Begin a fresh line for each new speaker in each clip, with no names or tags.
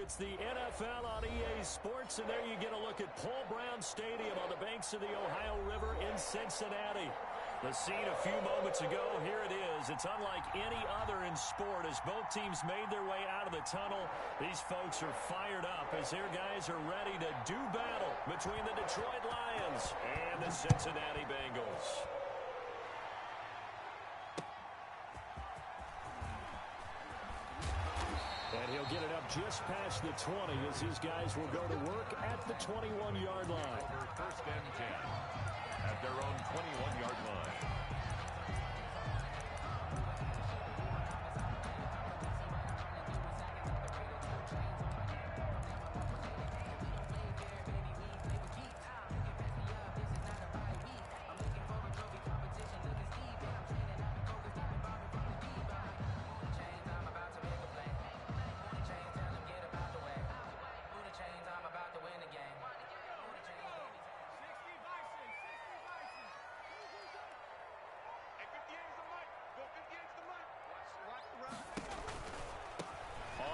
It's the NFL on EA Sports, and there you get a look at Paul Brown Stadium on the banks of the Ohio River in Cincinnati. The scene a few moments ago, here it is. It's unlike any other in sport as both teams made their way out of the tunnel. These folks are fired up as their guys are ready to do battle between the Detroit Lions and the Cincinnati Bengals. And he'll get it up just past the 20 as his guys will go to work at the 21-yard line.
First and 10 at their own 21-yard line.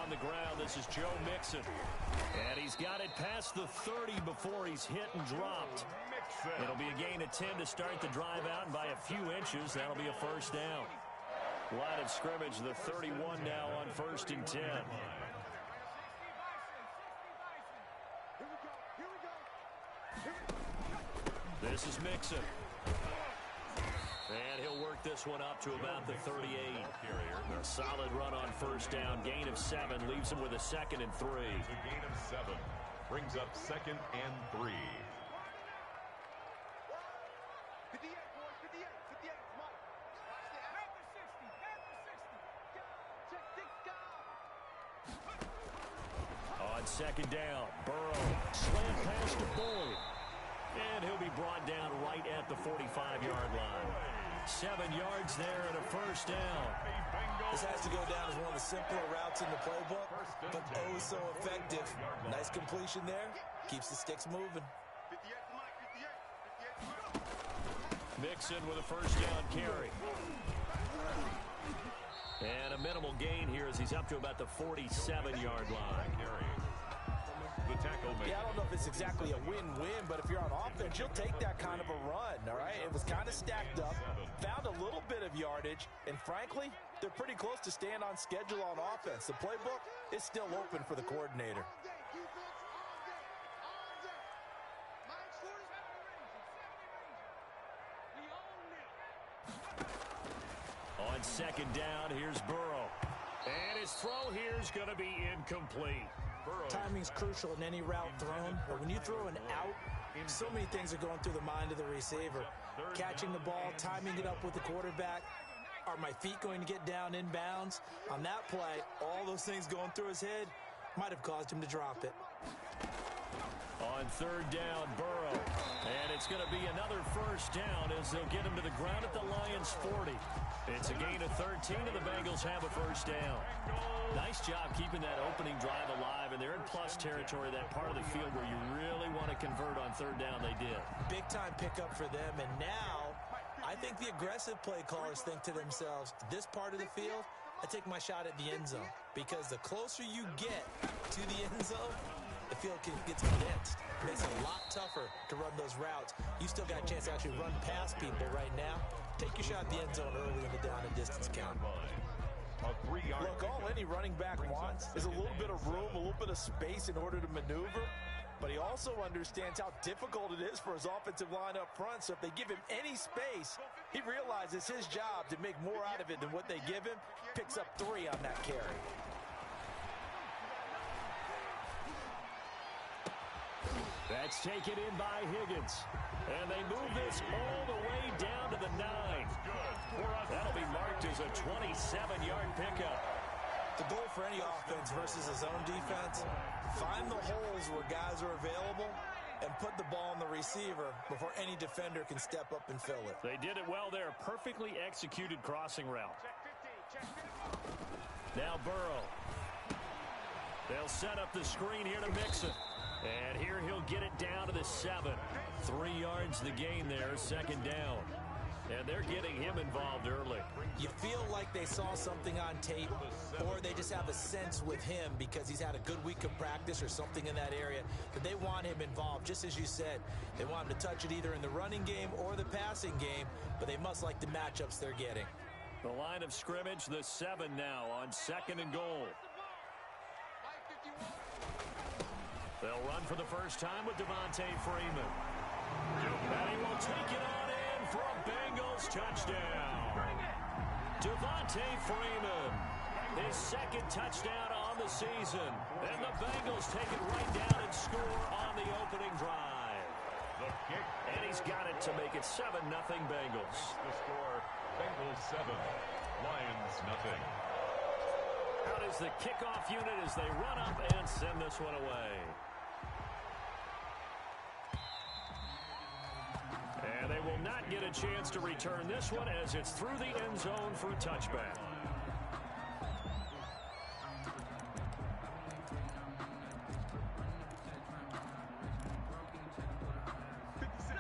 The ground, this is Joe Mixon, and he's got it past the 30 before he's hit and dropped. It'll be a gain of 10 to start the drive out, and by a few inches that'll be a first down. Line of scrimmage, the 31 now on 1st and 10. This is Mixon. And he'll work this one up to about the 38. A solid run on first down. Gain of 7 leaves him with a 2nd and 3.
It's a gain of 7. Brings up 2nd and 3.
On 2nd down, Burrow slant pass to Boyd. And he'll be brought down right at the 45-yard line. 7 yards there and a first down.
This has to go down as one of the simpler routes in the playbook, but oh so effective. Nice completion there. Keeps the sticks moving.
Mixon with a first down carry. And a minimal gain here as he's up to about the 47-yard line.
The tackle maker.
Yeah, I don't know if it's exactly a win-win, but if you're on offense, you'll take that kind of a run, all right? It was kind of stacked up, found a little bit of yardage, and frankly, they're pretty close to staying on schedule on offense. The playbook is still open for the coordinator.
On 2nd down, here's Burrow. And his throw here is going to be incomplete.
Timing's crucial in any route thrown, but when you throw an out, so many things are going through the mind of the receiver. Catching the ball, timing it up with the quarterback. Are my feet going to get down inbounds? On that play, all those things going through his head might have caused him to drop it.
On 3rd down, Burrow. And it's going to be another first down as they'll get him to the ground at the Lions' 40. It's a gain of 13, and the Bengals have a first down. Nice job keeping that opening drive alive, and they're in plus territory, that part of the field where you really want to convert on 3rd down. They did.
Big-time pickup for them, and now I think the aggressive play callers think to themselves, this part of the field, I take my shot at the end zone, because the closer you get to the end zone, the field gets condensed. It makes it a lot tougher to run those routes. You still got a chance to actually run past people right now. Take your shot at the end zone early in the down and distance count.
Look, all any running back wants is a little bit of room, a little bit of space in order to maneuver. But he also understands how difficult it is for his offensive line up front. So if they give him any space, he realizes his job to make more out of it than what they give him. Picks up 3 on that carry.
That's taken in by Higgins. And they move this all the way down to the 9. That'll be marked as a 27-yard pickup.
The goal for any offense versus a zone defense, find the holes where guys are available and put the ball on the receiver before any defender can step up and fill it.
They did it well there. Perfectly executed crossing route. Now Burrow. They'll set up the screen here to Mixon. And here he'll get it down to the 7. 3 yards the gain there, 2nd down. And they're getting him involved early.
You feel like they saw something on tape, or they just have a sense with him because he's had a good week of practice or something in that area that they want him involved. Just as you said, they want him to touch it either in the running game or the passing game, but they must like the matchups they're getting.
The line of scrimmage, the 7 now on 2nd and goal. They'll run for the first time with Devontae Freeman. And he will take it on in for a Bengals touchdown. Devontae Freeman, his 2nd touchdown on the season. And the Bengals take it right down and score on the opening drive.
The kick.
And he's got it to make it 7-0 Bengals.
The score, Bengals 7, Lions nothing.
Out is the kickoff unit as they run up and send this one away. And they will not get a chance to return this one as it's through the end zone for a touchback.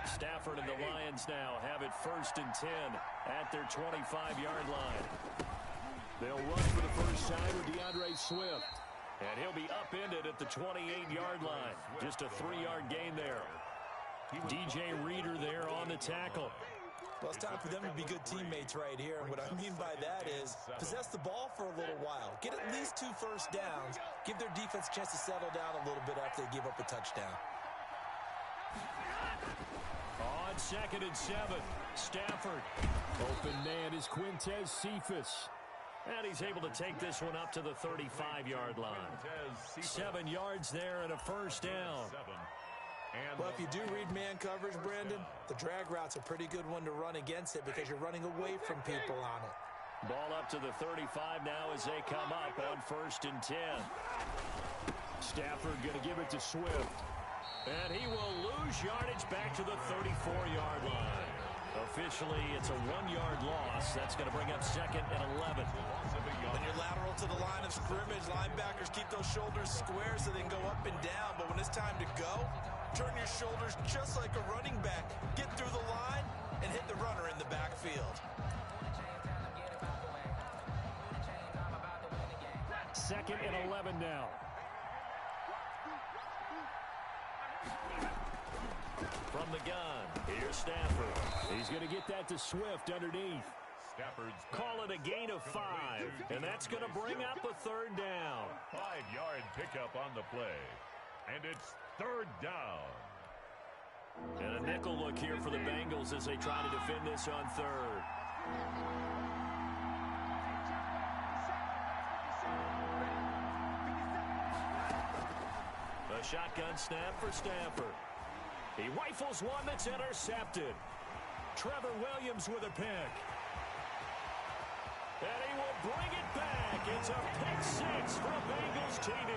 Stafford and the Lions now have it 1st and 10 at their 25-yard line. They'll run for the first time with DeAndre Swift. And he'll be upended at the 28-yard line. Just a 3-yard gain there. DJ Reader there on the tackle.
Well, it's time for them to be good teammates right here. And what I mean by that is possess the ball for a little while. Get at least 2 first downs. Give their defense a chance to settle down a little bit after they give up a touchdown.
On 2nd and 7, Stafford. Open man is Quintez Cephas. And he's able to take this one up to the 35-yard line. 7 yards there and a first down.
Well, if you do read man coverage, Brandon, the drag route's a pretty good one to run against it because you're running away from people on it.
Ball up to the 35 now as they come up on 1st and 10. Stafford going to give it to Swift. And he will lose yardage back to the 34-yard line. Officially, it's a 1-yard loss. That's going to bring up 2nd and 11.
When you're lateral to the line of scrimmage, linebackers keep those shoulders square so they can go up and down. But when it's time to go, turn your shoulders just like a running back. Get through the line and hit the runner in the backfield.
2nd and 11 now. From the gun, here's Stafford. He's going to get that to Swift underneath. Call it a gain of 5, and that's going to bring up a 3rd down.
5-yard pickup on the play, and it's 3rd down.
And a nickel look here for the Bengals as they try to defend this on 3rd. A shotgun snap for Stafford. He rifles one that's intercepted. Trevor Williams with a pick. And he will bring it back. It's a pick 6 for a Bengals TD.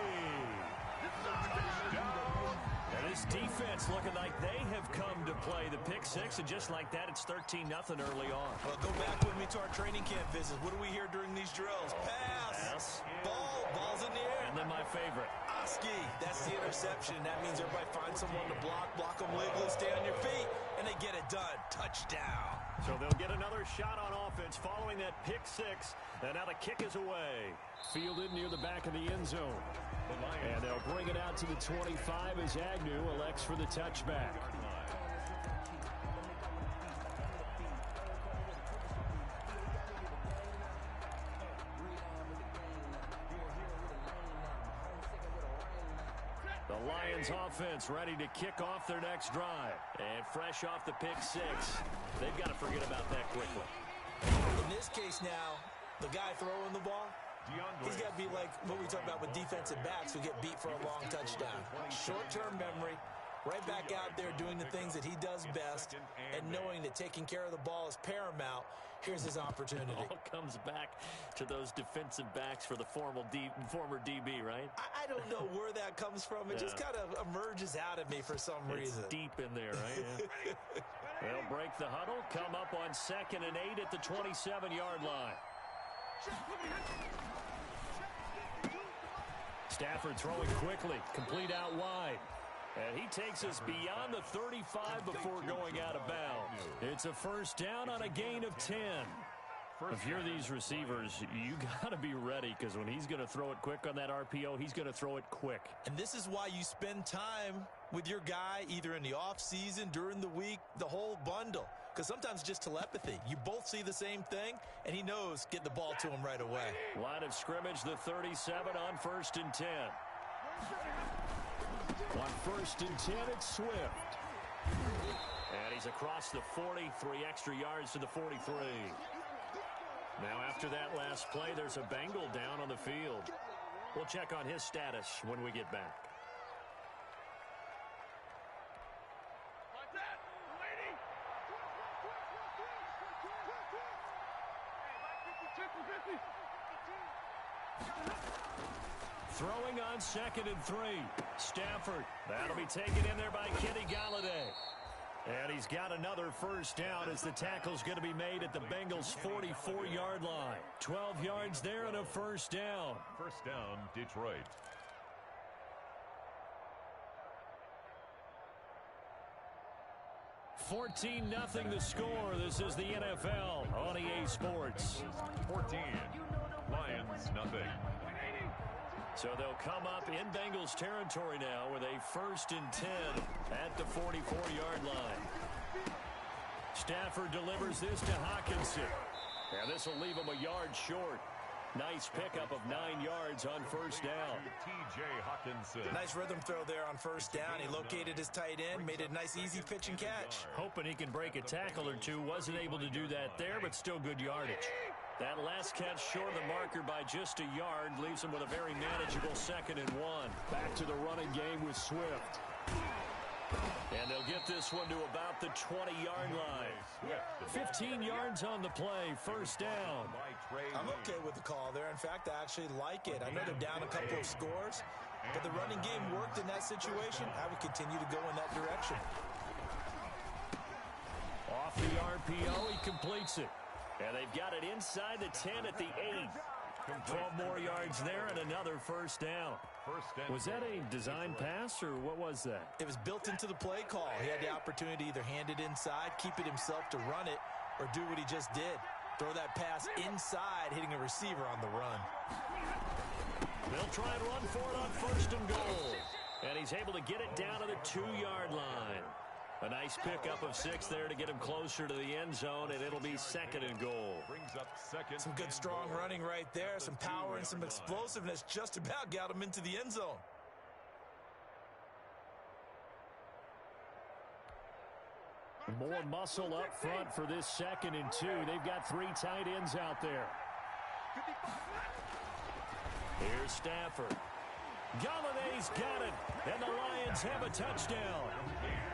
And this defense looking like they have come to play the pick 6, and just like that, it's 13-0 early on.
Well, go back with me to our training camp visits. What do we hear during these drills? Pass. Ball's in the air.
And then my favorite.
Oski, that's the interception. That means everybody finds someone to block them wiggly, stay on your feet, and they get it done. Touchdown.
So they'll get another shot on offense following that pick 6. And now the kick is away. Fielded near the back of the end zone. And they'll bring it out to the 25 as Agnew elects for the touchback. The Lions offense ready to kick off their next drive. And fresh off the pick 6, they've got to forget about that quickly.
In this case now, the guy throwing the ball, he's got to be like what we talk about with defensive backs who get beat for a long touchdown. Short-term memory, right back out there doing the things that he does best, and knowing that taking care of the ball is paramount. Here's his opportunity.
It all comes back to those defensive backs for the former DB, right?
I don't know where that comes from. It just kind of emerges out of me for some reason.
It's deep in there, right? Yeah. They'll break the huddle, come up on 2nd and 8 at the 27-yard line. Stafford throwing quickly, complete out wide. And he takes us beyond the 35 before going out of bounds. It's a first down on a gain of 10. If you're these receivers, you got to be ready, because when he's going to throw it quick on that RPO, he's going to throw it quick.
And this is why you spend time with your guy either in the offseason, during the week, the whole bundle. Because sometimes just telepathy. You both see the same thing, and he knows get the ball to him right away.
Line of scrimmage, the 37 on 1st and 10. On 1st and 10, it's Swift. And he's across the 40, 3 extra yards to the 43. Now, after that last play, there's a Bengal down on the field. We'll check on his status when we get back. Throwing on 2nd and 3. Stafford. That'll be taken in there by Kenny Galladay. And he's got another first down as the tackle's going to be made at the Bengals' 44-yard line. 12 yards there and a first down.
First down, Detroit.
$14-0 the score. This is the NFL on EA Sports.
14. Lions, nothing.
So they'll come up in Bengals territory now with a 1st and 10 at the 44-yard line. Stafford delivers this to Hockenson. And this will leave him a yard short. Nice pickup of 9 yards on first down.
T.J. Hockenson.
Nice rhythm throw there on first down. He located his tight end, made it a nice easy pitch and catch.
Hoping he can break a tackle or two. Wasn't able to do that there, but still good yardage. That last catch short of the marker by just a yard leaves him with a very manageable 2nd and 1. Back to the running game with Swift. And they'll get this one to about the 20-yard line. 15 yards on the play, first down.
I'm okay with the call there. In fact, I actually like it. I know they're down a couple of scores, but the running game worked in that situation. I would continue to go in that direction.
Off the RPO, he completes it. And they've got it inside the 10 at the 8. 12 more yards there and another first down. Was that a design pass, or what was that?
It was built into the play call. He had the opportunity to either hand it inside, keep it himself to run it, or do what he just did. Throw that pass inside, hitting a receiver on the run.
They'll try and run for it on 1st and goal. And he's able to get it down to the 2-yard line. A nice pickup of 6 there to get him closer to the end zone, and it'll be 2nd and goal.
Brings up 2nd.
Some good strong running right there. Some power and some explosiveness just about got him into the end zone.
More muscle up front for this 2nd and 2. They've got 3 tight ends out there. Here's Stafford. Galladay's got it, and the Lions have a touchdown.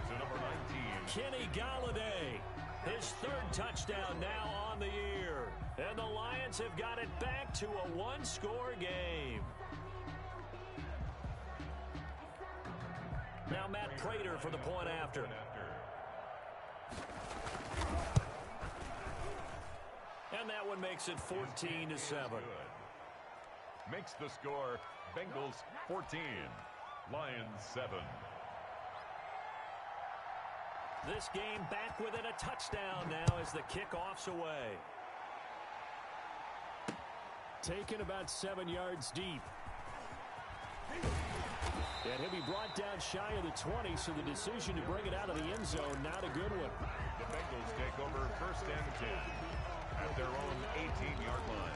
To number 19.
Kenny Galladay, his 3rd touchdown now on the year. And the Lions have got it back to a 1-score game. Now Matt Prater for the point after. And that one makes it 14-7.
Makes the score Bengals 14, Lions 7.
This game back within a touchdown now as the kickoff's away. Taken about 7 yards deep. And he'll be brought down shy of the 20, so the decision to bring it out of the end zone, not a good one.
The Bengals take over 1st and 10 at their own 18-yard line.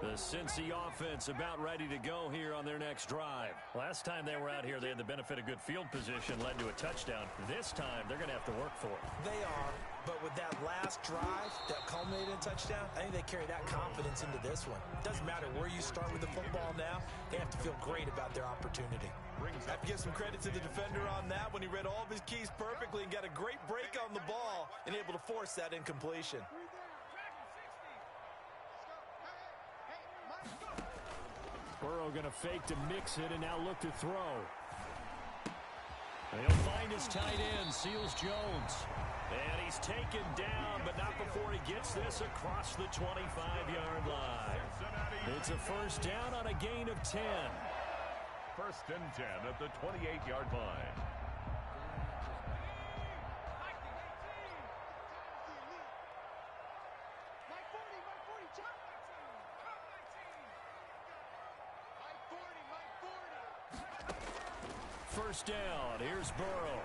The Cincy offense about ready to go here on their next drive. Last time they were out here, they had the benefit of good field position, led to a touchdown. This time, they're going to have to work for it.
They are, but with that last drive that culminated in a touchdown, I think they carry that confidence into this one. It doesn't matter where you start with the football now. They have to feel great about their opportunity. I have to give some credit to the defender on that when he read all of his keys perfectly and got a great break on the ball and able to force that incompletion.
Burrow going to fake to mix it and now look to throw. He'll find his tight end, Seals Jones. And he's taken down, but not before he gets this across the 25-yard line. It's a first down on a gain of 10.
First and 10 at the 28-yard line.
First down. Here's Burrow.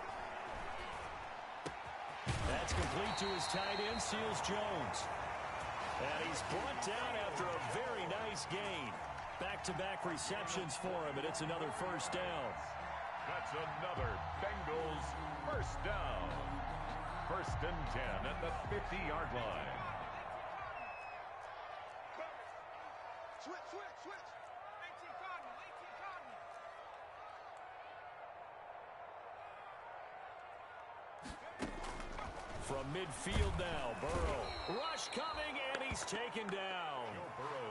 That's complete to his tight end, Seals Jones. And he's brought down after a very nice gain. Back-to-back receptions for him, and it's another first down.
That's another Bengals first down. First and 10 at the 50-yard line.
Switch.
From midfield now, Burrow. Rush coming, and he's taken down.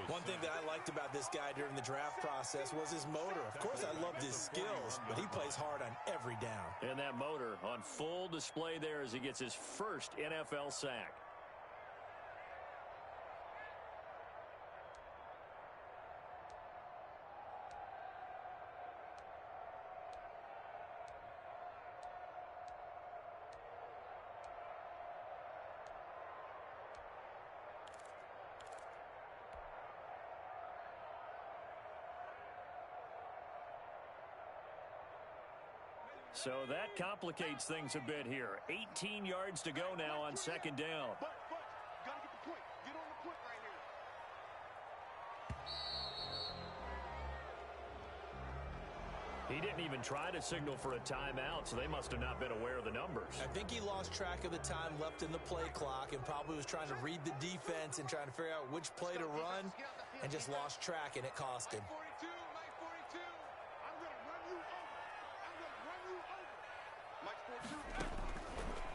One thing that I liked about this guy during the draft process was his motor. Of course, I loved his skills, but he plays hard on every down.
And that motor on full display there as he gets his first NFL sack. So that complicates things a bit here. 18 yards to go now on second down.
But, gotta get the point. Get on the point right
here. He didn't even try to signal for a timeout, so they must have not been aware of the numbers.
I think he lost track of the time left in the play clock and probably was trying to read the defense and trying to figure out which play to run and just lost track, and it cost him.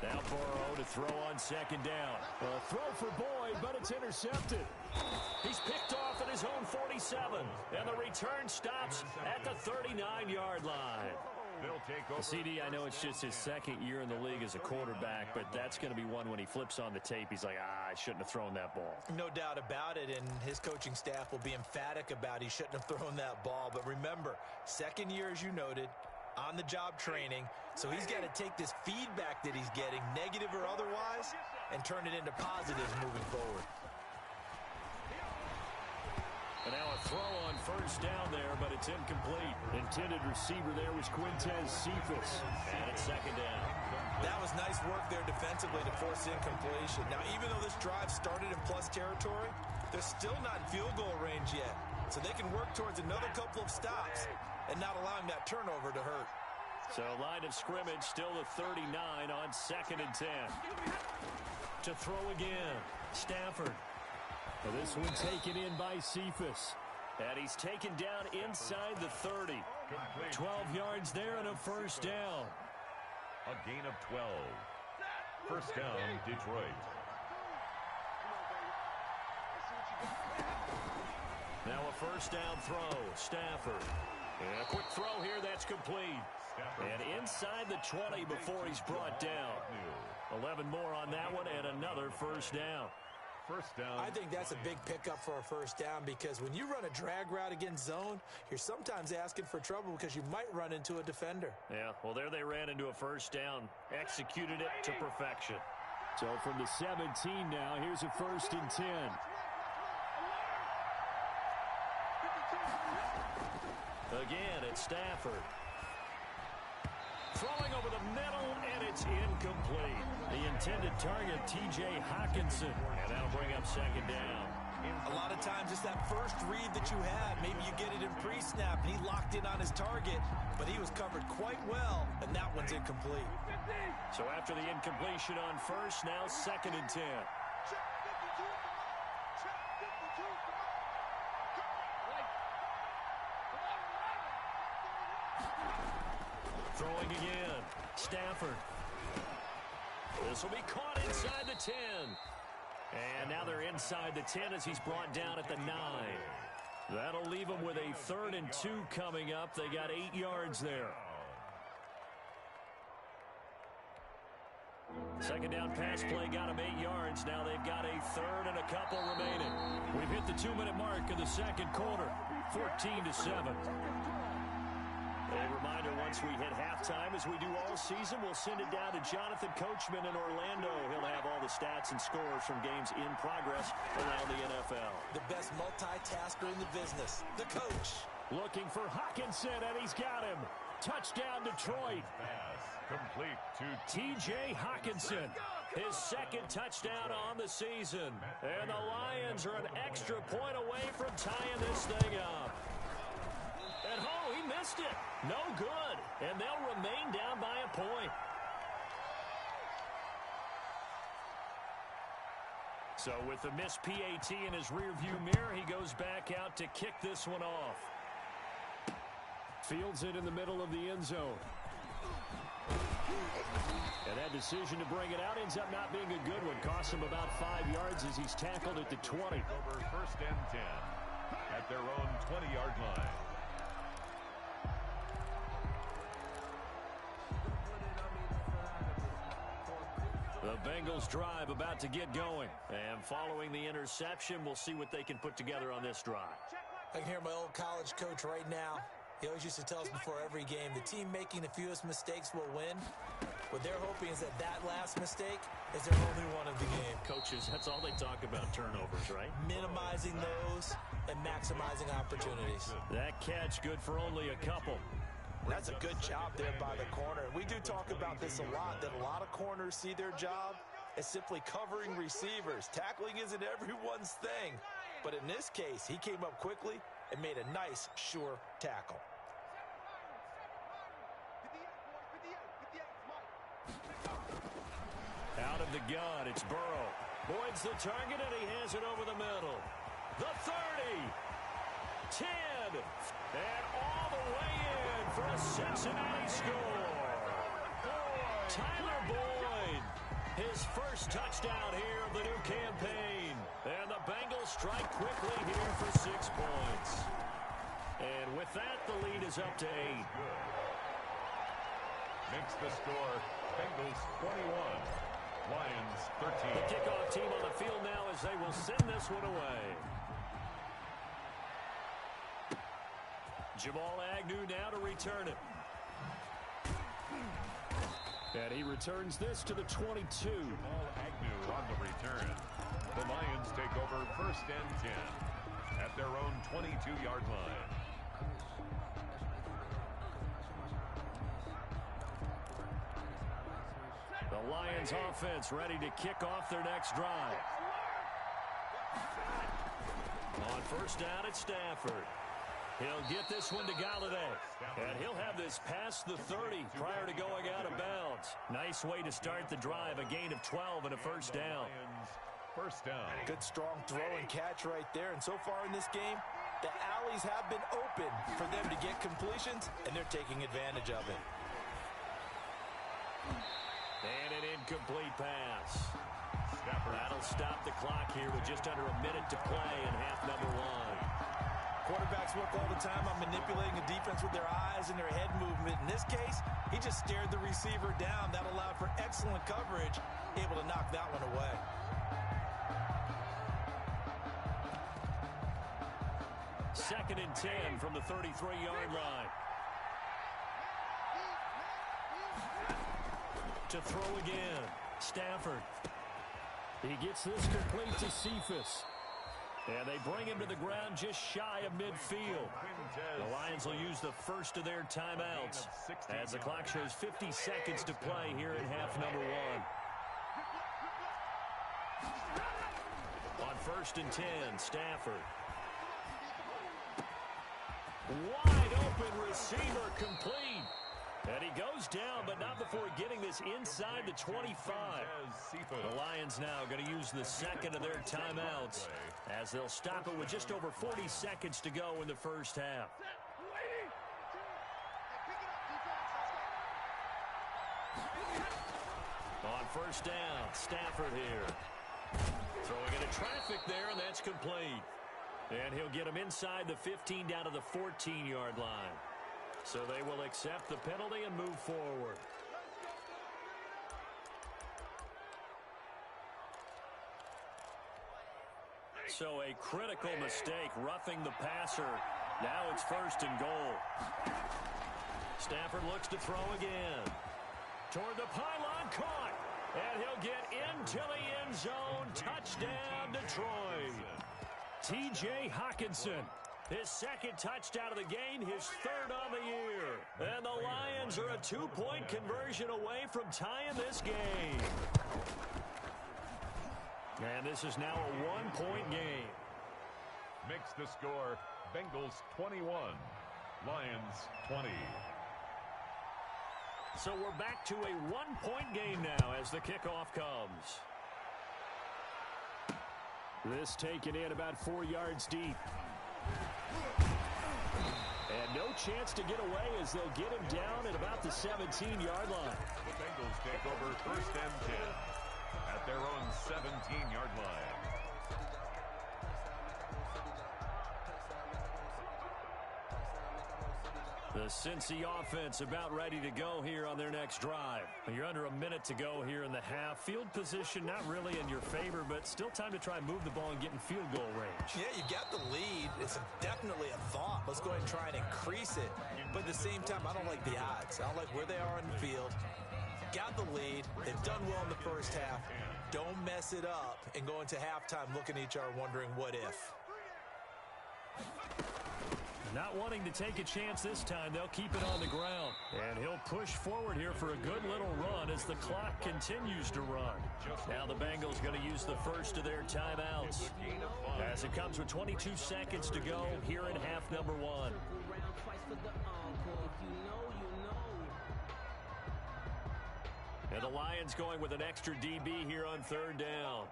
Now Burrow to throw on second down. A throw for Boyd, but it's intercepted. He's picked off at his own 47, and the return stops at the 39-yard line. CD, I know it's just his second year in the league as a quarterback, but that's going to be one when he flips on the tape. He's like, I shouldn't have thrown that ball.
No doubt about it, and his coaching staff will be emphatic about he shouldn't have thrown that ball. But remember, second year, as you noted, on-the-job training, so he's got to take this feedback that he's getting, negative or otherwise, and turn it into positives moving forward.
And now a throw on first down there, but it's incomplete. Intended receiver there was Quintez Cephas, and it's second down.
That was nice work there defensively to force incompletion. Now, even though this drive started in plus territory, they're still not in field goal range yet, so they can work towards another couple of stops and not allowing that turnover to hurt.
So line of scrimmage still the 39 on second and 10. To throw again, Stafford. Well, this one taken in by Cephas. And he's taken down inside the 30. 12 yards there and a first down.
A gain of 12. First down, Detroit.
Now a first down throw, Stafford. And a quick throw here, that's complete. And inside the 20 before he's brought down. 11 more on that one and another first down.
First down.
I think that's a big pickup for a first down because when you run a drag route against zone, you're sometimes asking for trouble because you might run into a defender.
Yeah, well, there they ran into a first down. Executed it to perfection. So from the 17 now, here's a first and 10. Again, it's Stafford. Throwing over the middle, and it's incomplete. The intended target, T.J. Hawkinson. And that'll bring up second down.
A lot of times it's that first read that you have. Maybe you get it in pre-snap, and he locked in on his target, but he was covered quite well, and that one's incomplete.
So after the incompletion on first, now second and 10. Throwing again. Stafford. This will be caught inside the 10. And now they're inside the 10 as he's brought down at the 9. That'll leave them with a 3rd and 2 coming up. They got 8 yards there. Second down pass play got them 8 yards. Now they've got a third and a couple remaining. We've hit the 2-minute mark of the second quarter, 14-7. A reminder, once we hit halftime, as we do all season, we'll send it down to Jonathan Coachman in Orlando. He'll have all the stats and scores from games in progress around the NFL.
The best multitasker in the business, the coach.
Looking for Hockenson, and he's got him. Touchdown, Detroit.
Pass complete to
T.J. Hockenson, his second touchdown on the season. And the Lions are an extra point away from tying this thing up. And he missed it. No good. And they'll remain down by a point. So with the missed PAT in his rearview mirror, he goes back out to kick this one off. Fields it in the middle of the end zone. And that decision to bring it out ends up not being a good one. Costs him about 5 yards as he's tackled at the 20.
over first and 10 at their own 20-yard line.
The Bengals drive about to get going. And following the interception, we'll see what they can put together on this drive.
I can hear my old college coach right now. He always used to tell us before every game, the team making the fewest mistakes will win. What they're hoping is that last mistake is their only one of the game.
Coaches, that's all they talk about, turnovers, right?
Minimizing those and maximizing opportunities.
That catch good for only a couple.
That's a good job there by the corner. We do talk about this a lot, that a lot of corners see their job as simply covering receivers. Tackling isn't everyone's thing. But in this case, he came up quickly and made a nice, sure tackle.
Out of the gun, it's Burrow. Boyd's the target, and he has it over the middle. The 30. 10. And all the way in for a Cincinnati score. Tyler Boyd. His first touchdown here of the new campaign. And the Bengals strike quickly here for 6 points. And with that, the lead is up to 8.
Makes the score Bengals 21, Lions 13.
The kickoff team on the field now as they will send this one away. Jamal Agnew now to return it. And he returns this to the 22.
Jamal Agnew on the return. The Lions take over first and 10 at their own 22-yard line.
The Lions offense ready to kick off their next drive. On first down, it's Stafford. He'll get this one to Galladay. And he'll have this past the 30 prior to going out of bounds. Nice way to start the drive. A gain of 12 and a first down.
First down.
Good strong throw and catch right there. And so far in this game, the alleys have been open for them to get completions, and they're taking advantage of it.
And an incomplete pass. That'll stop the clock here with just under a minute to play in half number 1.
Quarterbacks work all the time on manipulating a defense with their eyes and their head movement. In this case, he just stared the receiver down. That allowed for excellent coverage, able to knock that one away.
Second and 10 from the 33-yard line. To throw again, Stafford. He gets this complete to Cephas. And they bring him to the ground just shy of midfield. The Lions will use the first of their timeouts as the clock shows 50 seconds to play here in half number 1. On first and 10, Stafford. Wide open receiver complete. And he goes down, but not before getting this inside the 25. The Lions now going to use the second of their timeouts as they'll stop it with just over 40 seconds to go in the first half. On first down, Stafford here. Throwing into traffic there, and that's complete. And he'll get him inside the 15 down to the 14-yard line. So they will accept the penalty and move forward. So a critical mistake, roughing the passer. Now it's 1st and goal. Stafford looks to throw again. Toward the pylon, caught. And he'll get into the end zone. Touchdown, Detroit. T.J. Hockenson. His 2nd touchdown of the game, his 3rd on the year. And the Lions are a 2-point conversion away from tying this game. And this is now a 1-point game.
Makes the score Bengals 21, Lions 20.
So we're back to a 1-point game now as the kickoff comes. This taken in about 4 yards deep. And no chance to get away as they'll get him down at about the 17-yard line.
The Bengals take over 1st and 10 at their own 17-yard line.
The Cincy offense about ready to go here on their next drive. You're under a minute to go here in the half. Field position not really in your favor, but still time to try and move the ball and get in field goal range.
Yeah, you got the lead. It's definitely a thought. Let's go ahead and try and increase it. But at the same time, I don't like the odds. I don't like where they are in the field. Got the lead. They've done well in the first half. Don't mess it up and go into halftime looking at each other wondering what if.
Not wanting to take a chance this time, they'll keep it on the ground. And he'll push forward here for a good little run as the clock continues to run. Now the Bengals going to use the first of their timeouts. As it comes with 22 seconds to go here in half number 1. And the Lions going with an extra DB here on 3rd down.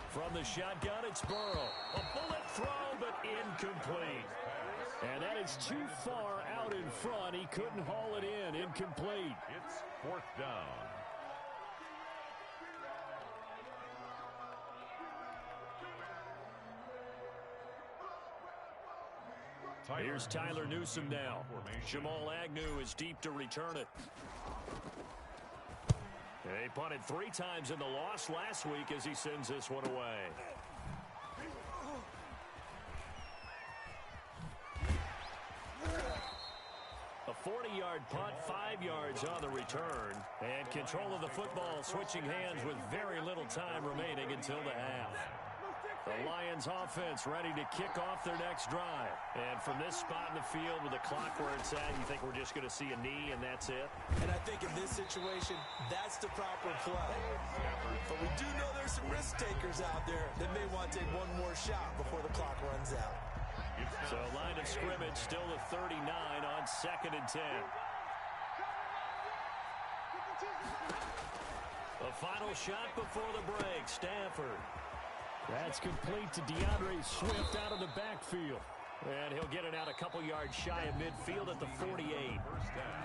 From the shotgun, it's Burrow. A bullet throw, but incomplete. And that is too far out in front. He couldn't haul it in. Incomplete.
It's 4th down.
Here's Tyler Newsome now. Jamal Agnew is deep to return it. They punted 3 times in the loss last week as he sends this one away. A 40-yard punt, 5 yards on the return. And control of the football switching hands with very little time remaining until the half. The Lions offense ready to kick off their next drive. And from this spot in the field with the clock where it's at, you think we're just going to see a knee and that's it?
And I think in this situation, that's the proper play. But we do know there's some risk takers out there that may want to take one more shot before the clock runs out.
So line of scrimmage still at 39 on 2nd and 10. The final shot before the break, Stafford. That's complete to DeAndre Swift out of the backfield. And he'll get it out a couple yards shy of midfield at the 48.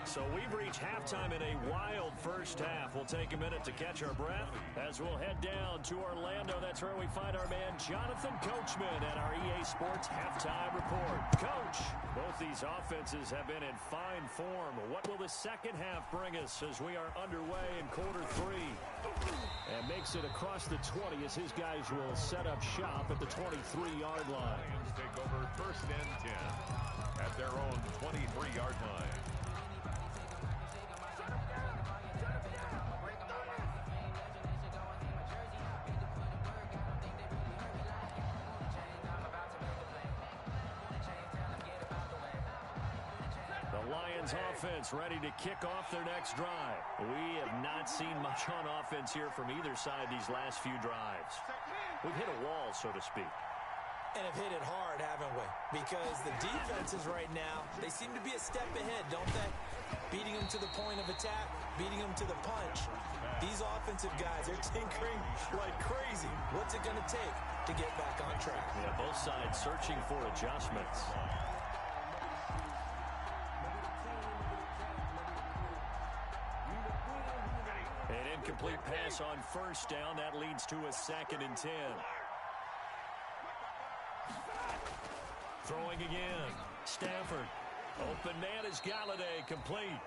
So we've reached halftime in a wild first half. We'll take a minute to catch our breath as we'll head down to Orlando. That's where we find our man Jonathan Coachman at our EA Sports Halftime Report. Coach, both these offenses have been in fine form. What will the second half bring us as we are underway in quarter 3? And makes it across the 20 as his guys will set up shop at the 23-yard line.
Lions take over 1st and 10 at their own 23-yard line.
The Lions offense ready to kick off their next drive. We have not seen much on offense here from either side these last few drives. We've hit a wall, so to speak.
And have hit it hard, haven't we? Because the defenses right now, they seem to be a step ahead, don't they? Beating them to the point of attack, beating them to the punch. These offensive guys, they're tinkering like crazy. What's it going to take to get back on track?
Yeah, both sides searching for adjustments. An incomplete pass on 1st down. That leads to a 2nd and 10. Throwing again. Stafford. Open man is Galladay, complete.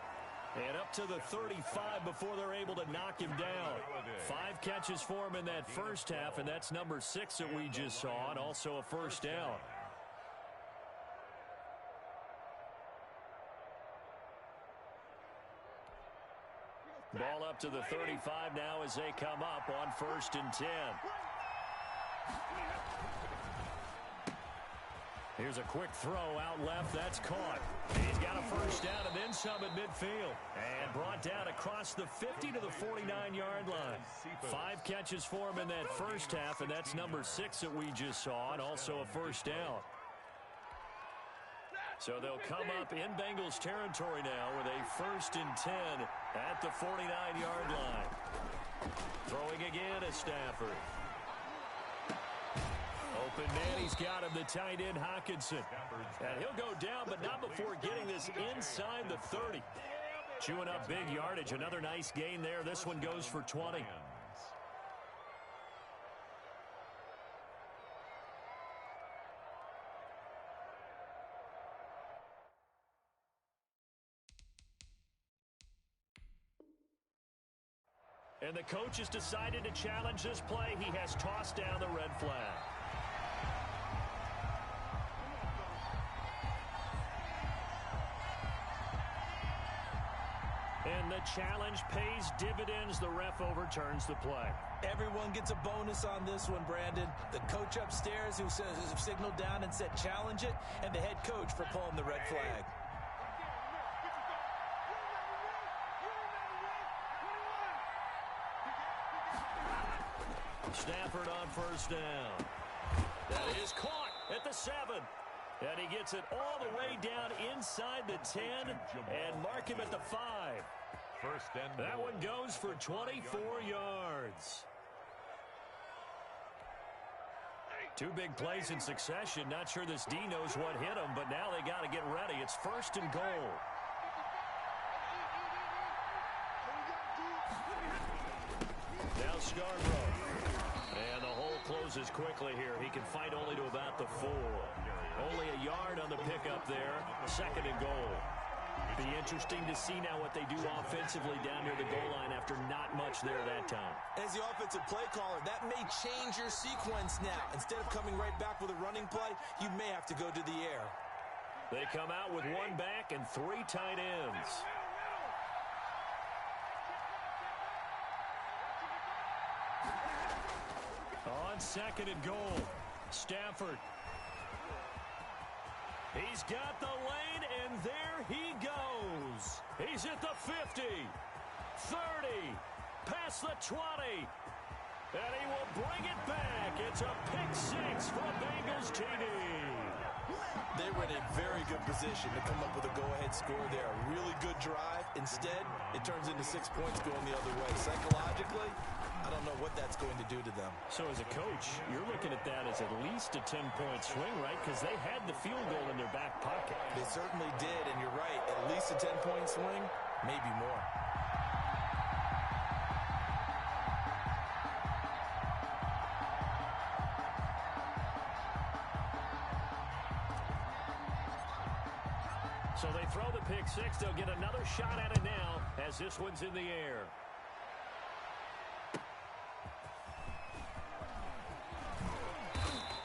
And up to the 35 before they're able to knock him down. 5 catches for him in that first half, and that's number 6 that we just saw, and also a first down. Ball up to the 35 now as they come up on 1st and 10. Here's a quick throw out left. That's caught. He's got a first down and then some at midfield. And brought down across the 50 to the 49-yard line. 5 catches for him in that first half, and that's number 6 that we just saw, and also a first down. So they'll come up in Bengals territory now with a 1st and 10 at the 49-yard line. Throwing again is Stafford. Open man, he's got him, the tight end Hockenson. And he'll go down, but not before getting this inside the 30. Chewing up big yardage. Another nice gain there. This one goes for 20. And the coach has decided to challenge this play. He has tossed down the red flag. And the challenge pays dividends. The ref overturns the play.
Everyone gets a bonus on this one, Brandon. The coach upstairs who signaled down and said challenge it, and the head coach for pulling the red flag.
Stafford on first down. That is caught at the 7. And he gets it all the way down inside the 10 and mark him at the 5. That one goes for 24 yards. 2 big plays in succession. Not sure this D knows what hit him, but now they got to get ready. It's 1st and goal. Now Scarborough. And the hole closes quickly here. He can fight only to about the 4. Only a yard on the pickup there. 2nd and goal. Be interesting to see now what they do offensively down near the goal line after not much there that time.
As the offensive play caller, that may change your sequence now. Instead of coming right back with a running play, you may have to go to the air.
They come out with 1 back and 3 tight ends. On 2nd and goal, Stafford. He's got the lane, and there he goes. He's at the 50, 30, past the 20, and he will bring it back. It's a pick-6 for a Bengals TD.
They were in a very good position to come up with a go-ahead score there. A really good drive. Instead, it turns into 6 points going the other way. Psychologically, I don't know what that's going to do to them.
So as a coach, you're looking at that as at least a 10-point swing, right? Because they had the field goal in their back pocket.
They certainly did, and you're right. At least a 10-point swing, maybe more.
So they throw the pick-6. They'll get another shot at it now as this one's in the air.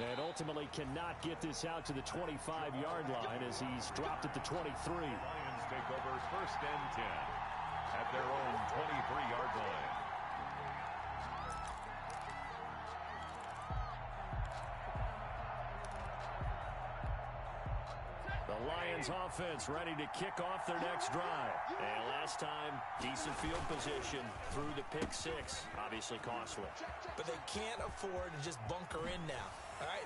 And ultimately cannot get this out to the 25-yard line as he's dropped at the 23.
Lions take over 1st and 10 at their own 23-yard line.
The Lions offense ready to kick off their next drive. And last time, decent field position through the pick-6. Obviously costly.
But they can't afford to just bunker in now. All right,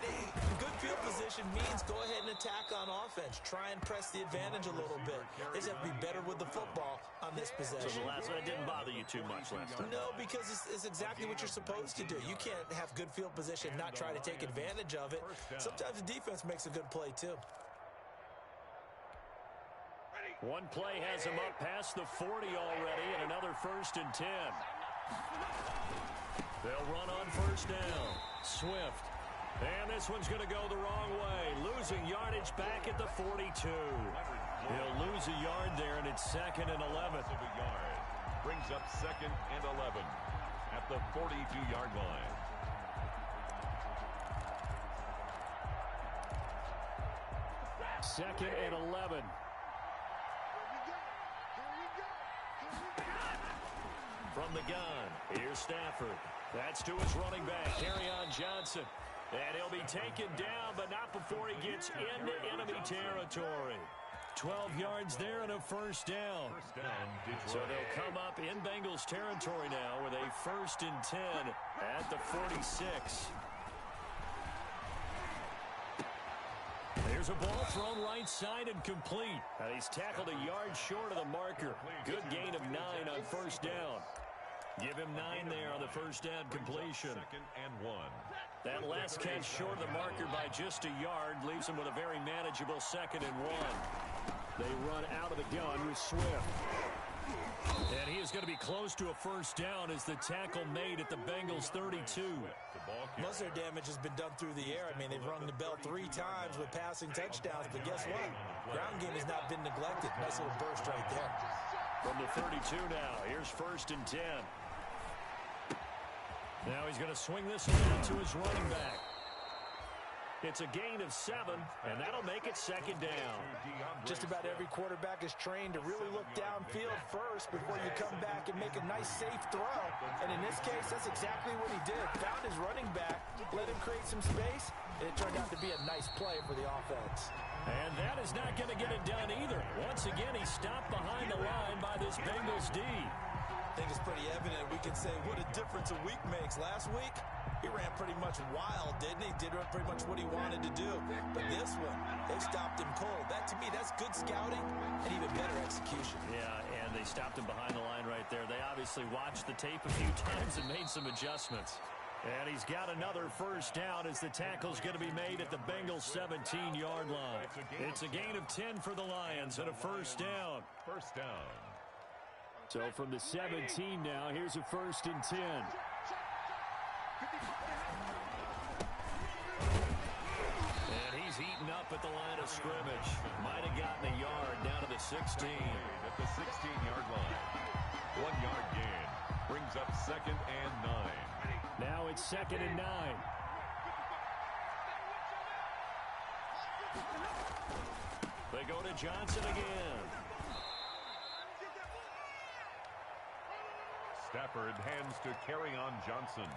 good field position means go ahead and attack on offense. Try and press the advantage a little bit. They just have to be better with the football on this possession.
So the last one didn't bother you too much last time?
No, because it's exactly what you're supposed to do. You can't have good field position, not try to take advantage of it. Sometimes the defense makes a good play, too.
One play has him up past the 40 already, and another 1st and 10. They'll run on 1st down. Swift. And this one's going to go the wrong way. Losing yardage back at the 42. He'll lose a yard there, and it's 2nd and 11.
Brings up 2nd and 11 at the 42-yard line.
Second and 11. From the gun, here's Stafford. That's to his running back, Kerryon Johnson. And he'll be taken down, but not before he gets into enemy territory. 12 yards there and a first down. So they'll come up in Bengals territory now with a 1st and 10 at the 46. There's a ball thrown right side and complete. And he's tackled a yard short of the marker. Good gain of 9 on first down. Give him 9 there on the first down completion.
2nd and 1.
That last catch short of the marker by just a yard leaves him with a very manageable 2nd and 1. They run out of the gun with Swift. And he is going to be close to a first down as the tackle made at the Bengals 32.
Most of their damage has been done through the air. I mean, they've rung the bell 3 times with passing touchdowns, but guess what? Ground game has not been neglected. Nice little burst right there.
From the 32 now, here's 1st and 10. Now he's going to swing this one out to his running back. It's a gain of 7, and that'll make it 2nd down.
Just about every quarterback is trained to really look downfield first before you come back and make a nice, safe throw. And in this case, that's exactly what he did. Found his running back, let him create some space, and it turned out to be a nice play for the offense.
And that is not going to get it done either. Once again, he stopped behind the line by this Bengals D.
I think it's pretty evident. We can say what a difference a week makes. Last week, he ran pretty much wild, didn't he? Did pretty much what he wanted to do. But this one, they stopped him cold. That, to me, that's good scouting and even better execution.
Yeah, and they stopped him behind the line right there. They obviously watched the tape a few times and made some adjustments. And he's got another first down as the tackle's going to be made at the Bengals 17-yard line. It's a gain of 10 for the Lions and a first down.
First down.
So from the 17 now, here's a 1st and 10. And he's eaten up at the line of scrimmage. Might have gotten a yard down to the 16.
At the 16-yard line. 1-yard gain. Brings up 2nd and 9.
Now it's 2nd and 9. They go to Johnson again.
Stafford hands to Kerryon Johnson.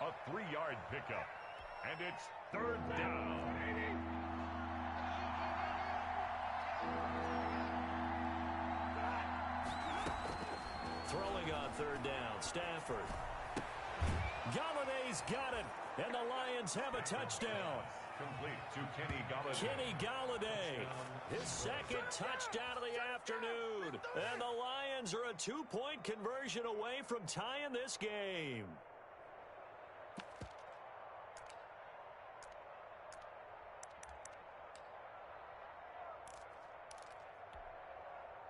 A 3-yard pickup. And it's 3rd down.
Throwing on 3rd down, Stafford. Galladay's got it, and the Lions have a touchdown.
Complete to Kenny Galladay.
Kenny Galladay, his 2nd touchdown of the afternoon. And the Lions are a 2-point conversion away from tying this game.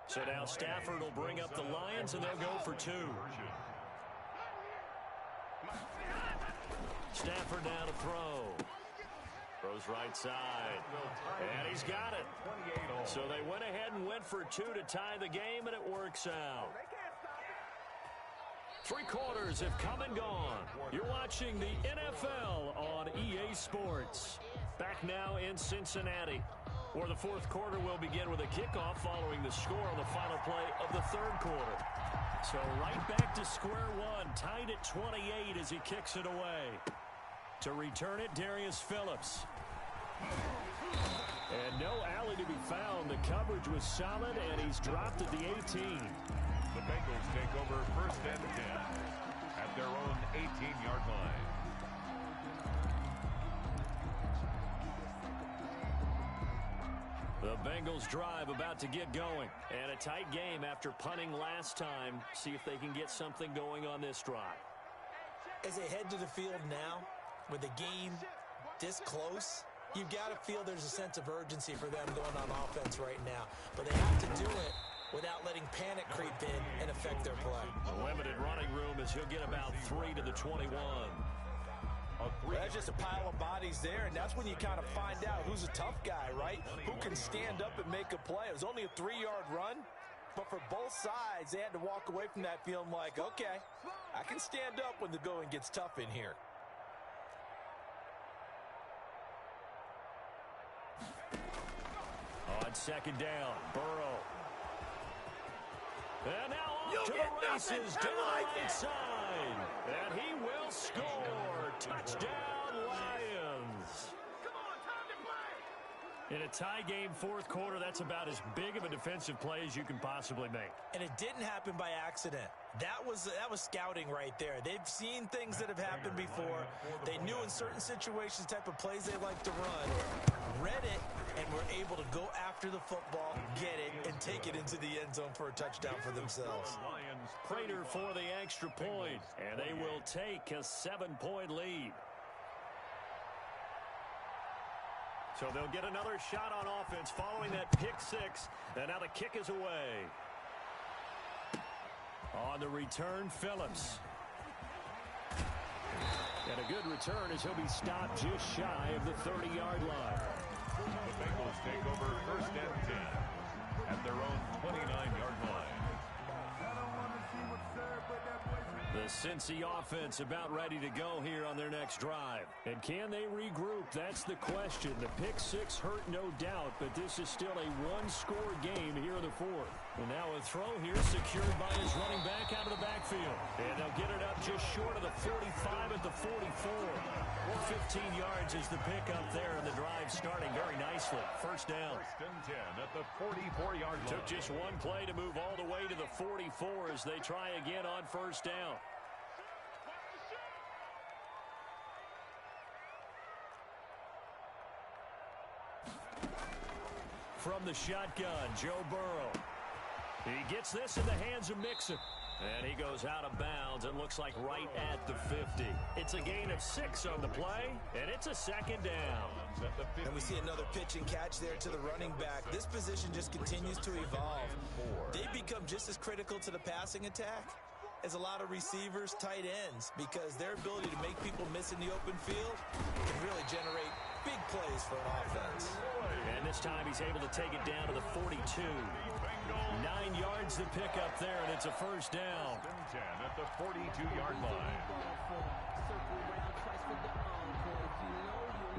So now Stafford will bring up the Lions, and they'll go for 2. Stafford now to throw. Throws right side. And he's got it. So they went ahead and went for 2 to tie the game, and it works out. 3 quarters have come and gone. You're watching the NFL on EA Sports. Back now in Cincinnati, where the 4th quarter will begin with a kickoff following the score on the final play of the 3rd quarter. So right back to square one, tied at 28 as he kicks it away. To return it, Darius Phillips. And no alley to be found. The coverage was solid, and he's dropped at the 18.
The Bengals take over 1st and 10 at their own 18-yard line.
The Bengals drive about to get going. And a tight game after punting last time. See if they can get something going on this drive.
As they head to the field now, with the game this close, you've got to feel there's a sense of urgency for them going on offense right now. But they have to do it without letting panic creep in and affect their play.
A limited running room as he'll get about 3 to the 21.
Well, that's just a pile of bodies there, and that's when you kind of find out who's a tough guy, right? Who can stand up and make a play. It was only a 3-yard run, but for both sides, they had to walk away from that feeling like, okay, I can stand up when the going gets tough in here.
On second down, Burrow. And now off to the races to the right side. And he will score. Touchdown, Lions. In a tie game, fourth quarter, that's about as big of a defensive play as you can possibly make.
And it didn't happen by accident. That was scouting right there. They've seen things that have happened before. They knew in certain situations the type of plays they like to run, read it, and were able to go after the football, get it, and take it into the end zone for a touchdown for themselves.
Prater for the extra point, and they will take a 7-point lead. So they'll get another shot on offense following that pick six, and now the kick is away. On the return, Phillips. And a good return as he'll be stopped just shy of the 30-yard line.
The Bengals take over first and 10 at their own 29-yard line.
The Cincy offense about ready to go here on their next drive. And can they regroup? That's the question. The pick six hurt, no doubt, but this is still a one-score game here in the fourth. And now a throw here secured by his running back out of the backfield. And they'll get it up just short of the 45 at the 44. 15 yards is the pickup there, and the drive starting very nicely. First down.
First and 10 at the 44-yard line.
Took just one play to move all the way to the 44 as they try again on first down. From the shotgun, Joe Burrow. He gets this in the hands of Mixon. And he goes out of bounds and looks like right at the 50. It's a gain of 6 on the play, and it's a second down.
And we see another pitch and catch there to the running back. This position just continues to evolve. They become just as critical to the passing attack as a lot of receivers, tight ends, because their ability to make people miss in the open field can really generate big plays for an offense.
And this time he's able to take it down to the 42. 9 yards to pick up there, and it's a first down.
10 at the 42-yard line.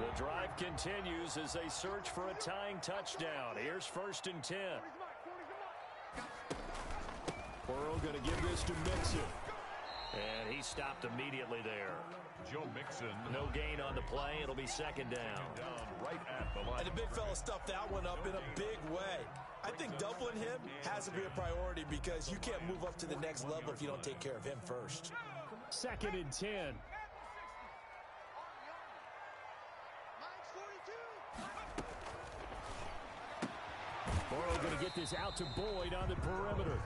The drive continues as they search for a tying touchdown. Here's first and 10. Burrow going to give this to Mixon. And he stopped immediately there.
Joe Mixon.
No gain on the play. It'll be second down.
Right at the line.
And the big fella stuffed that one up in a big way. I think doubling him has to be a priority because you can't move up to the next level if you don't take care of him first.
Second and 10. Burrow going to get this out to Boyd on the perimeter.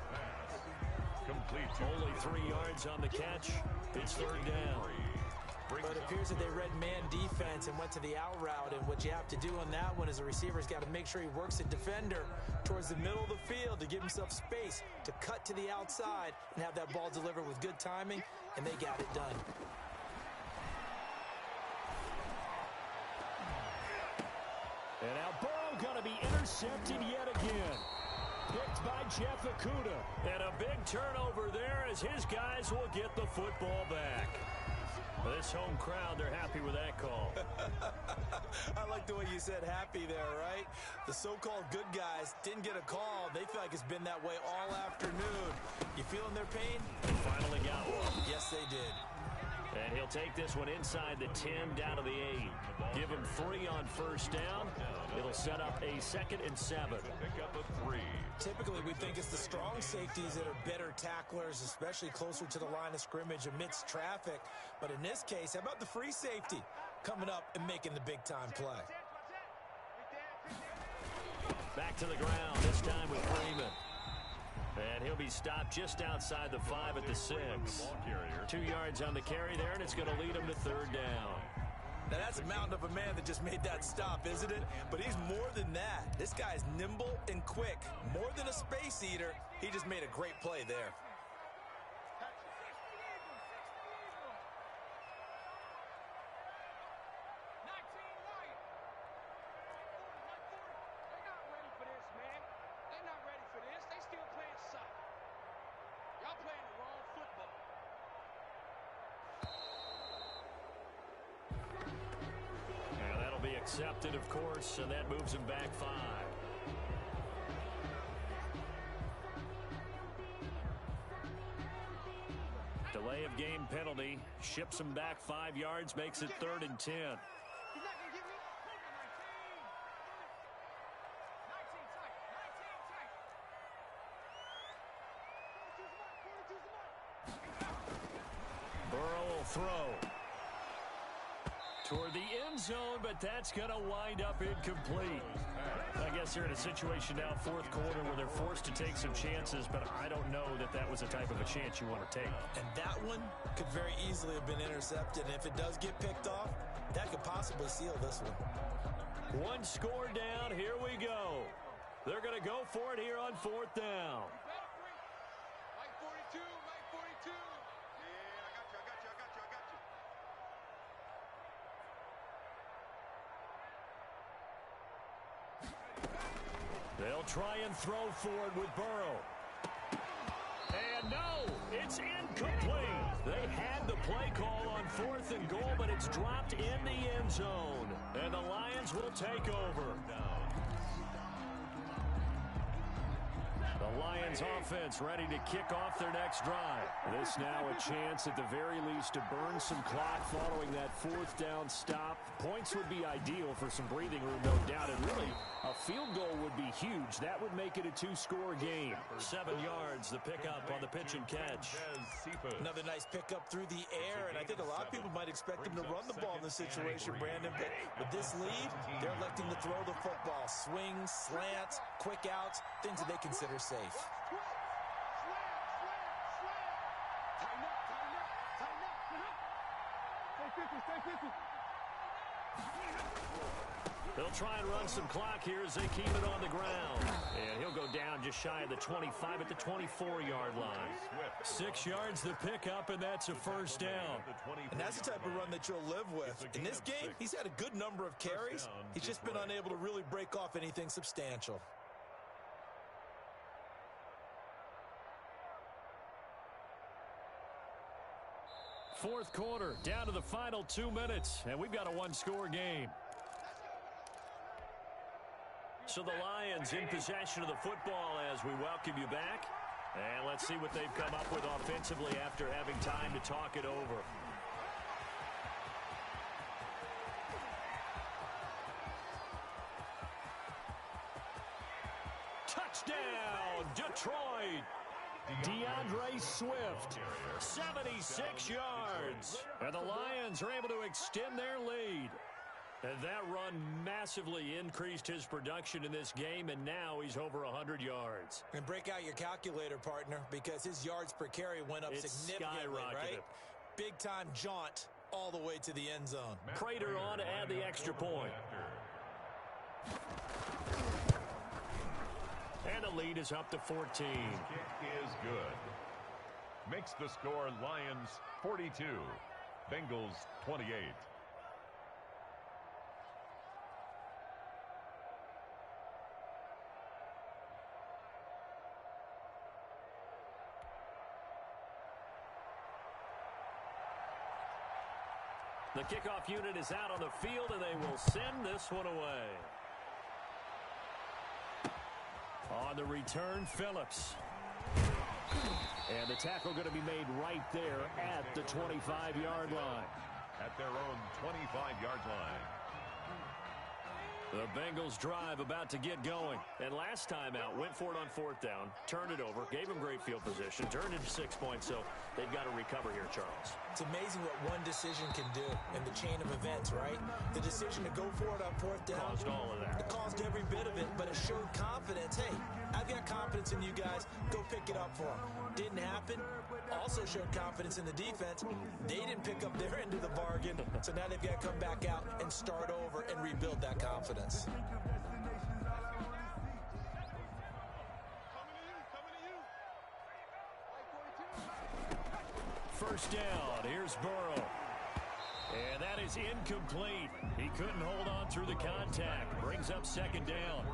Complete.
Only 3 yards on the catch. It's third down.
But it appears that they read man defense and went to the out route, and what you have to do on that one is the receiver's got to make sure he works the defender towards the middle of the field to give himself space to cut to the outside and have that ball delivered with good timing, and they got it done.
And now Burrow going to be intercepted yet again. Picked by Jeff Okudah. And a big turnover there as his guys will get the football back. This home crowd, they're happy with that call.
I like the way you said happy there, right? The so-called good guys didn't get a call. They feel like it's been that way all afternoon. You feeling their pain?
They finally got one.
Yes, they did.
And he'll take this one inside the 10 down to the 8. Give him 3 on first down. It'll set up a 2nd and 7.
Pick up a 3.
Typically, we think it's the strong safeties that are better tacklers, especially closer to the line of scrimmage amidst traffic. But in this case, how about the free safety coming up and making the big-time play?
Back to the ground, this time with Freeman. And he'll be stopped just outside the 5 at the 6. 2 yards on the carry there, and it's going to lead him to third down.
Now, that's a mountain of a man that just made that stop, isn't it? But he's more than that. This guy's nimble and quick. More than a space eater, he just made a great play there.
Accepted, of course, and that moves him back 5. Delay of game penalty. Ships him back 5 yards, makes it 3rd and 10. Burrow will throw toward the end zone, but that's going to wind up incomplete. I guess they're in a situation now, 4th quarter, where they're forced to take some chances, but I don't know that that was the type of a chance you want to take.
And that one could very easily have been intercepted, and if it does get picked off, that could possibly seal this one.
1 score down, here we go. They're going to go for it here on 4th down.
Mike 42, Mike 42. Yeah, I got you.
They'll try and throw forward with Burrow. And no, it's incomplete. They had the play call on 4th and goal, but it's dropped in the end zone. And the Lions will take over. The Lions offense ready to kick off their next drive. This now a chance at the very least to burn some clock following that 4th down stop. Points would be ideal for some breathing room, no doubt. And really, a field goal would be huge. That would make it a 2-score game. 7 yards, the pickup on the pitch and catch.
Another nice pickup through the air, and I think a lot of people might expect him to run the ball in this situation, Brandon. But with this lead, they're electing to throw the football. Swings, slants, quick outs, things that they consider safe.
They'll try and run some clock here as they keep it on the ground. And he'll go down just shy of the 25 at the 24-yard line. 6 yards the pickup, and that's a 1st down.
And that's the type of run that you'll live with. In this game, he's had a good number of carries. He's just been unable to really break off anything substantial.
Fourth quarter, down to the final 2 minutes, and we've got a 1-score game. So the Lions in possession of the football as we welcome you back. And let's see what they've come up with offensively after having time to talk it over. Touchdown, Detroit! DeAndre Swift, 76 yards. And the Lions are able to extend their lead. And that run massively increased his production in this game, and now he's over 100 yards.
And break out your calculator, partner, because his yards per carry went up significantly, right? Big-time jaunt all the way to the end zone.
Prater on to add the extra point. And the lead is up to 14.
Kick is good. Makes the score Lions 42, Bengals 28.
The kickoff unit is out on the field, and they will send this one away. On the return, Phillips. And the tackle going to be made right there at the 25-yard line.
At their own 25-yard line.
The Bengals drive about to get going. And last time out, went for it on 4th down, turned it over, gave them great field position, turned into 6 points, so they've got to recover here, Charles.
It's amazing what one decision can do in the chain of events, right? The decision to go for it on 4th down.
Caused all of that.
It caused every bit of it, but it showed confidence. Hey, I've got confidence in you guys. Go pick it up for them. Didn't happen. Also showed confidence in the defense. They didn't pick up their end of the bargain, so now they've got to come back out and start over and rebuild that confidence.
First down, here's Burrow. And that is incomplete. He couldn't hold on through the contact. Brings up 2nd down.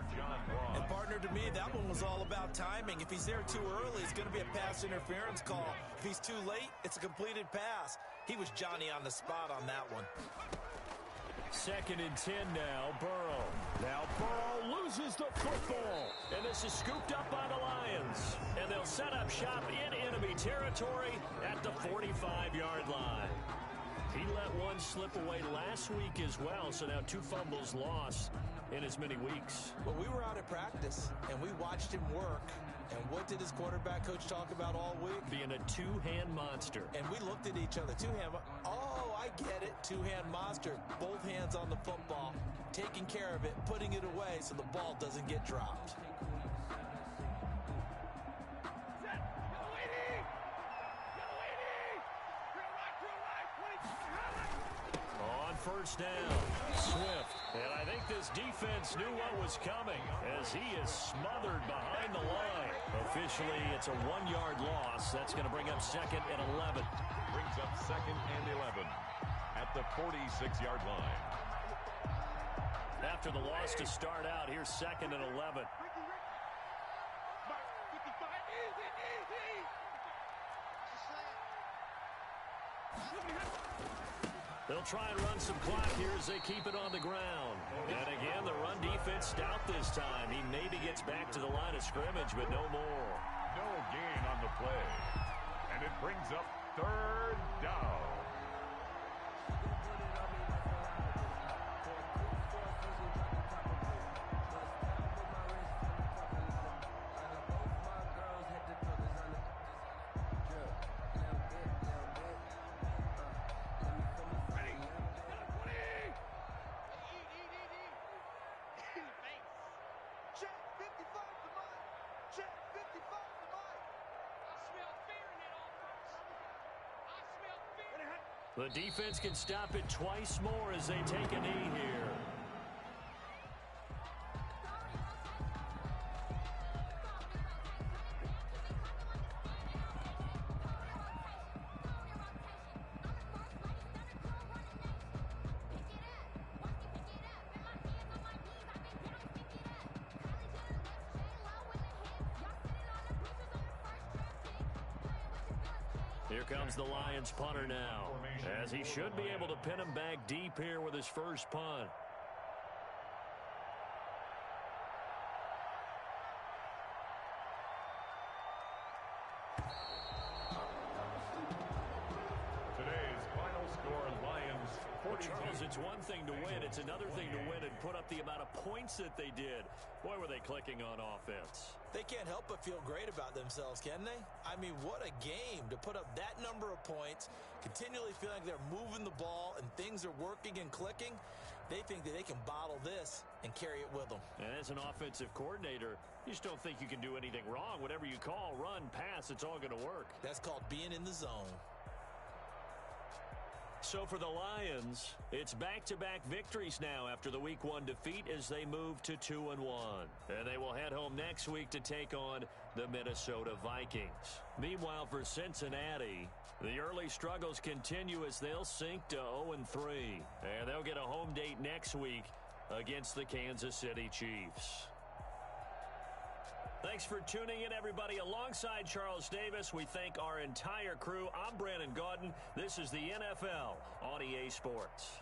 And partner, to me, that one was all about timing. If he's there too early, it's going to be a pass interference call. If he's too late, it's a completed pass. He was Johnny on the spot on that one.
2nd and 10 now, Burrow. Now Burrow loses the football. And this is scooped up by the Lions. And they'll set up shop in enemy territory at the 45-yard line. He let one slip away last week as well, so now 2 fumbles lost in as many weeks.
Well, we were out at practice, and we watched him work. And what did his quarterback coach talk about all week?
Being a two-hand monster.
And we looked at each other. Oh, I get it. Two-hand monster. Both hands on the football, taking care of it, putting it away so the ball doesn't get dropped.
On first down, Swift. And I think this defense knew what was coming as he is smothered behind the line. Officially, it's a 1-yard loss. That's going to bring up 2nd and 11.
Brings up 2nd and 11 at the 46-yard line.
After the loss to start out, here's 2nd and 11. They'll try and run some clock here as they keep it on the ground. And again, the run defense stout this time. He maybe gets back to the line of scrimmage, but no more.
No gain on the play. And it brings up 3rd down.
The defense can stop it twice more as they take a knee here. Here comes the Lions punter now, as he should be able to pin him back deep here with his first punt.
Today's final score, Lions 42.
Charles, it's one thing to win. It's another thing to win and put up the amount of points that they did. Boy, were they clicking on offense.
They can't help but feel great about themselves, can they? I mean, what a game to put up that number of points, continually feeling like they're moving the ball and things are working and clicking. They think that they can bottle this and carry it with them.
And as an offensive coordinator, you just don't think you can do anything wrong. Whatever you call, run, pass, it's all going to work.
That's called being in the zone.
So for the Lions, it's back-to-back victories now after the Week 1 defeat as they move to 2-1. And they will head home next week to take on the Minnesota Vikings. Meanwhile, for Cincinnati, the early struggles continue as they'll sink to 0-3. And they'll get a home date next week against the Kansas City Chiefs. Thanks for tuning in, everybody. Alongside Charles Davis, we thank our entire crew. I'm Brandon Gaudin. This is the NFL on EA Sports.